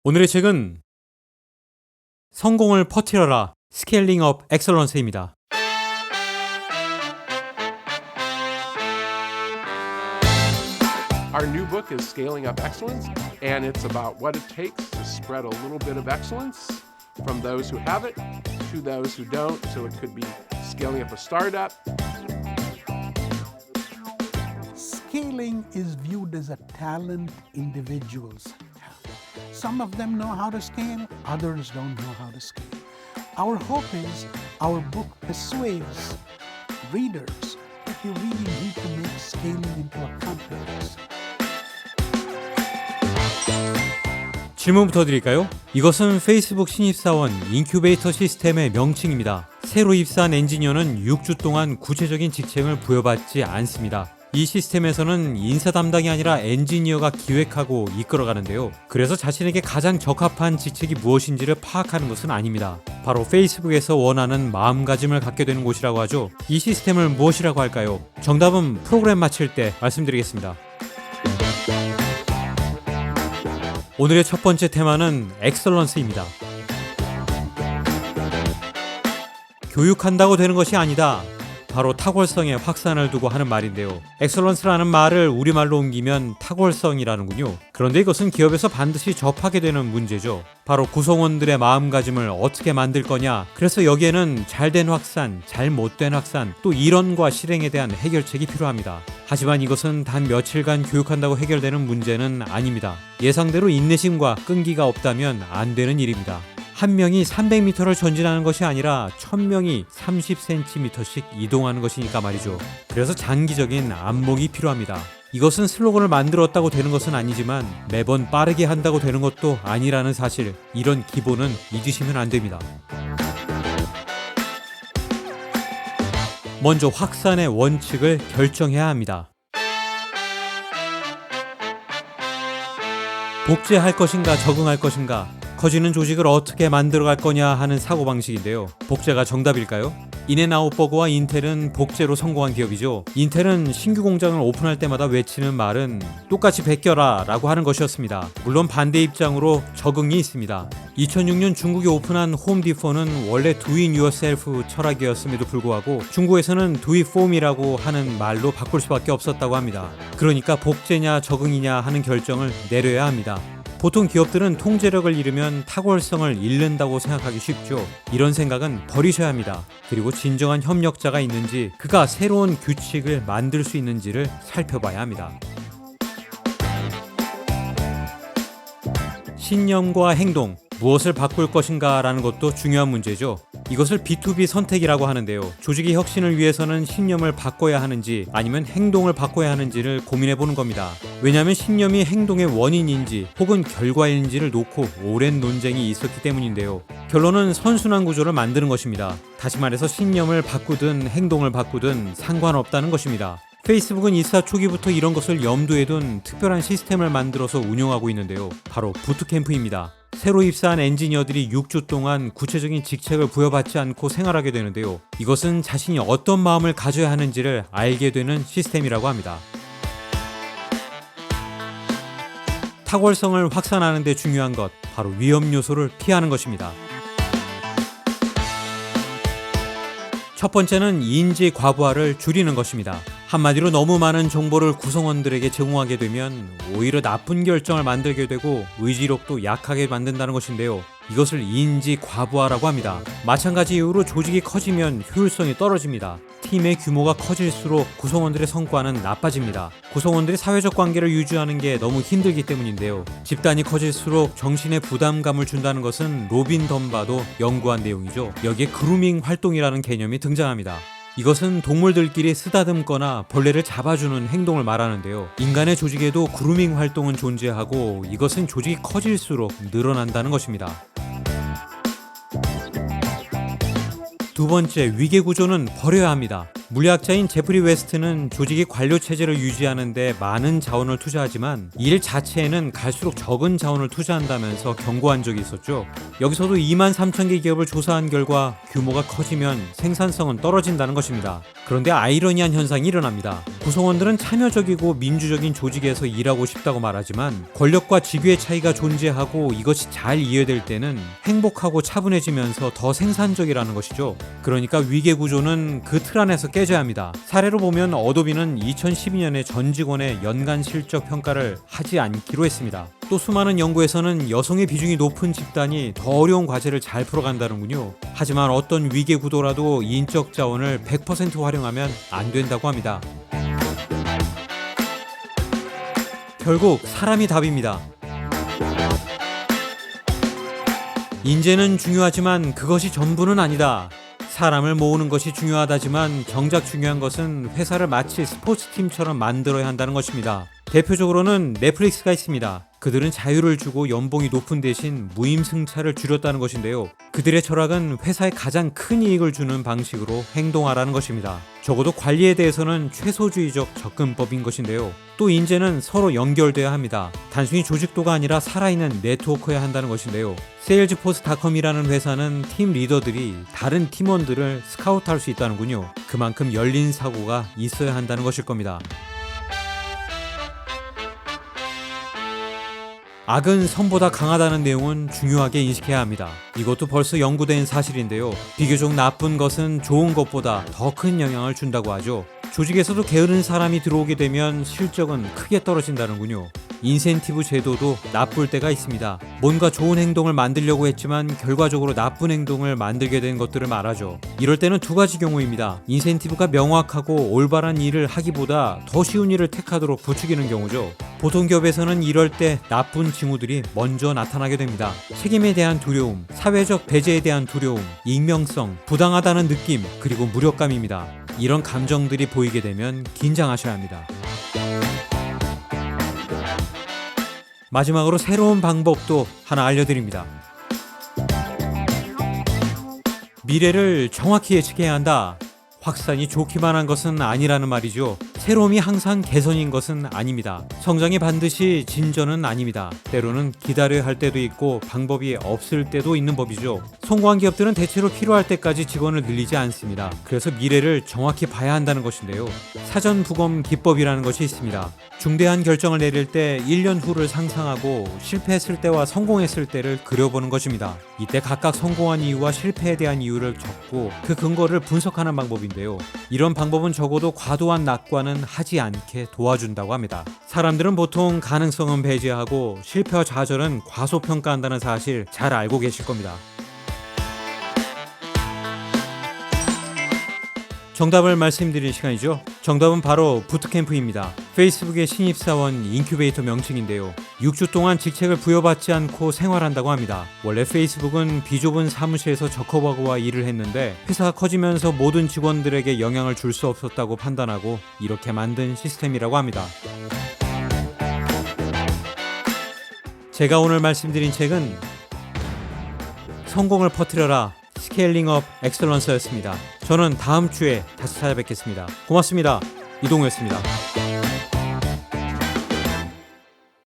오늘의 책은 성공을 퍼뜨려라 스케일링 업 엑설런스입니다. Our new book is Scaling Up Excellence, and it's about what it takes to spread a little bit of excellence from those who have it to those who don't. So it could be scaling up a startup. Scaling is viewed as a talent individuals have. Some of them know how to scale, others don't know how to scale. Our hope is our book persuades readers that you really need to make scaling into a competence. 질문부터 드릴까요? 이것은 페이스북 신입사원 인큐베이터 시스템의 명칭입니다. 새로 입사한 엔지니어는 6주 동안 구체적인 직책을 부여받지 않습니다. 이 시스템에서는 인사 담당이 아니라 엔지니어가 기획하고 이끌어가는데요. 그래서 자신에게 가장 적합한 직책이 무엇인지를 파악하는 것은 아닙니다. 바로 페이스북에서 원하는 마음가짐을 갖게 되는 곳이라고 하죠. 이 시스템을 무엇이라고 할까요? 정답은 프로그램 마칠 때 말씀드리겠습니다. 오늘의 첫 번째 테마는 엑설런스입니다. 교육한다고 되는 것이 아니다. 바로 탁월성의 확산을 두고 하는 말인데요. 엑설런스라는 말을 우리말로 옮기면 탁월성이라는군요. 그런데 이것은 기업에서 반드시 접하게 되는 문제죠. 바로 구성원들의 마음가짐을 어떻게 만들 거냐. 그래서 여기에는 잘된 확산, 잘못된 확산, 또 이론과 실행에 대한 해결책이 필요합니다. 하지만 이것은 단 며칠간 교육한다고 해결되는 문제는 아닙니다. 예상대로 인내심과 끈기가 없다면 안 되는 일입니다. 한 명이 300m를 전진하는 것이 아니라 1000명이 30cm씩 이동하는 것이니까 말이죠. 그래서 장기적인 안목이 필요합니다. 이것은 슬로건을 만들었다고 되는 것은 아니지만 매번 빠르게 한다고 되는 것도 아니라는 사실, 이런 기본은 잊으시면 안 됩니다. 먼저 확산의 원칙을 결정해야 합니다. 복제할 것인가 적응할 것인가, 커지는 조직을 어떻게 만들어갈 거냐 하는 사고방식인데요. 복제가 정답일까요? 인앤아웃버거와 인텔은 복제로 성공한 기업이죠. 인텔은 신규 공장을 오픈할 때마다 외치는 말은 똑같이 베껴라 라고 하는 것이었습니다. 물론 반대 입장으로 적응이 있습니다. 2006년 중국에 오픈한 홈디포는 원래 do it yourself 철학이었음에도 불구하고 중국에서는 do it for me라고 하는 말로 바꿀 수밖에 없었다고 합니다. 그러니까 복제냐 적응이냐 하는 결정을 내려야 합니다. 보통 기업들은 통제력을 잃으면 탁월성을 잃는다고 생각하기 쉽죠. 이런 생각은 버리셔야 합니다. 그리고 진정한 협력자가 있는지, 그가 새로운 규칙을 만들 수 있는지를 살펴봐야 합니다. 신념과 행동, 무엇을 바꿀 것인가 라는 것도 중요한 문제죠. 이것을 B2B 선택이라고 하는데요. 조직의 혁신을 위해서는 신념을 바꿔야 하는지 아니면 행동을 바꿔야 하는지를 고민해보는 겁니다. 왜냐하면 신념이 행동의 원인인지 혹은 결과인지를 놓고 오랜 논쟁이 있었기 때문인데요. 결론은 선순환 구조를 만드는 것입니다. 다시 말해서 신념을 바꾸든 행동을 바꾸든 상관없다는 것입니다. 페이스북은 입사 초기부터 이런 것을 염두에 둔 특별한 시스템을 만들어서 운영하고 있는데요. 바로 부트캠프입니다. 새로 입사한 엔지니어들이 6주 동안 구체적인 직책을 부여받지 않고 생활하게 되는데요. 이것은 자신이 어떤 마음을 가져야 하는지를 알게 되는 시스템이라고 합니다. 탁월성을 확산하는 데 중요한 것, 바로 위험 요소를 피하는 것입니다. 첫 번째는 인지 과부하를 줄이는 것입니다. 한마디로 너무 많은 정보를 구성원들에게 제공하게 되면 오히려 나쁜 결정을 만들게 되고 의지력도 약하게 만든다는 것인데요. 이것을 인지 과부하라고 합니다. 마찬가지 이유로 조직이 커지면 효율성이 떨어집니다. 팀의 규모가 커질수록 구성원들의 성과는 나빠집니다. 구성원들이 사회적 관계를 유지하는 게 너무 힘들기 때문인데요. 집단이 커질수록 정신에 부담감을 준다는 것은 로빈 덤바도 연구한 내용이죠. 여기에 그루밍 활동이라는 개념이 등장합니다. 이것은 동물들끼리 쓰다듬거나 벌레를 잡아주는 행동을 말하는데요. 인간의 조직에도 그루밍 활동은 존재하고 이것은 조직이 커질수록 늘어난다는 것입니다. 두 번째, 위계 구조는 버려야 합니다. 물리학자인 제프리 웨스트는 조직의 관료 체제를 유지하는 데 많은 자원을 투자하지만 일 자체에는 갈수록 적은 자원을 투자한다면서 경고한 적이 있었죠. 여기서도 23,000개 기업을 조사한 결과 규모가 커지면 생산성은 떨어진다는 것입니다. 그런데 아이러니한 현상이 일어납니다. 구성원들은 참여적이고 민주적인 조직에서 일하고 싶다고 말하지만 권력과 직위의 차이가 존재하고 이것이 잘 이해될 때는 행복하고 차분해지면서 더 생산적이라는 것이죠. 그러니까 위계 구조는 그 틀 안에서 깨져야 합니다. 사례로 보면 어도비는 2012년에 전 직원의 연간 실적 평가를 하지 않기로 했습니다. 또 수많은 연구에서는 여성의 비중이 높은 집단이 더 어려운 과제를 잘 풀어간다는군요. 하지만 어떤 위계 구도라도 인적 자원을 100% 활용하면 안 된다고 합니다. 결국 사람이 답입니다. 인재는 중요하지만 그것이 전부는 아니다. 사람을 모으는 것이 중요하다지만 정작 중요한 것은 회사를 마치 스포츠팀처럼 만들어야 한다는 것입니다. 대표적으로는 넷플릭스가 있습니다. 그들은 자유를 주고 연봉이 높은 대신 무임승차를 줄였다는 것인데요. 그들의 철학은 회사에 가장 큰 이익을 주는 방식으로 행동하라는 것입니다. 적어도 관리에 대해서는 최소주의적 접근법인 것인데요. 또 인재는 서로 연결돼야 합니다. 단순히 조직도가 아니라 살아있는 네트워크여야 한다는 것인데요. 세일즈포스닷컴이라는 회사는 팀 리더들이 다른 팀원들을 스카우트할 수 있다는군요. 그만큼 열린 사고가 있어야 한다는 것일 겁니다. 악은 선보다 강하다는 내용은 중요하게 인식해야 합니다. 이것도 벌써 연구된 사실인데요. 비교적 나쁜 것은 좋은 것보다 더 큰 영향을 준다고 하죠. 조직에서도 게으른 사람이 들어오게 되면 실적은 크게 떨어진다는군요. 인센티브 제도도 나쁠 때가 있습니다. 뭔가 좋은 행동을 만들려고 했지만 결과적으로 나쁜 행동을 만들게 된 것들을 말하죠. 이럴 때는 두 가지 경우입니다. 인센티브가 명확하고 올바른 일을 하기보다 더 쉬운 일을 택하도록 부추기는 경우죠. 보통 기업에서는 이럴 때 나쁜 징후들이 먼저 나타나게 됩니다. 책임에 대한 두려움, 사회적 배제에 대한 두려움, 익명성, 부당하다는 느낌, 그리고 무력감입니다. 이런 감정들이 보이게 되면 긴장하셔야 합니다. 마지막으로 새로운 방법도 하나 알려드립니다. 미래를 정확히 예측해야 한다. 확산이 좋기만 한 것은 아니라는 말이죠. 새로움이 항상 개선인 것은 아닙니다. 성장이 반드시 진전은 아닙니다. 때로는 기다려야 할 때도 있고 방법이 없을 때도 있는 법이죠. 성공한 기업들은 대체로 필요할 때까지 직원을 늘리지 않습니다. 그래서 미래를 정확히 봐야 한다는 것인데요. 사전 부검 기법이라는 것이 있습니다. 중대한 결정을 내릴 때 1년 후를 상상하고 실패했을 때와 성공했을 때를 그려보는 것입니다. 이때 각각 성공한 이유와 실패에 대한 이유를 적고 그 근거를 분석하는 방법인데요. 이런 방법은 적어도 과도한 낙관은 하지 않게 도와준다고 합니다. 사람들은 보통 가능성은 배제하고 실패와 좌절은 과소평가한다는 사실 잘 알고 계실 겁니다. 정답을 말씀드릴 시간이죠. 정답은 바로 부트캠프입니다. 페이스북의 신입사원 인큐베이터 명칭인데요. 6주 동안 직책을 부여받지 않고 생활한다고 합니다. 원래 페이스북은 비좁은 사무실에서 저커버그와 일을 했는데 회사가 커지면서 모든 직원들에게 영향을 줄 수 없었다고 판단하고 이렇게 만든 시스템이라고 합니다. 제가 오늘 말씀드린 책은 성공을 퍼뜨려라 스케일링 업 엑셀런서였습니다. 저는 다음 주에 다시 찾아뵙겠습니다. 고맙습니다. 이동우였습니다.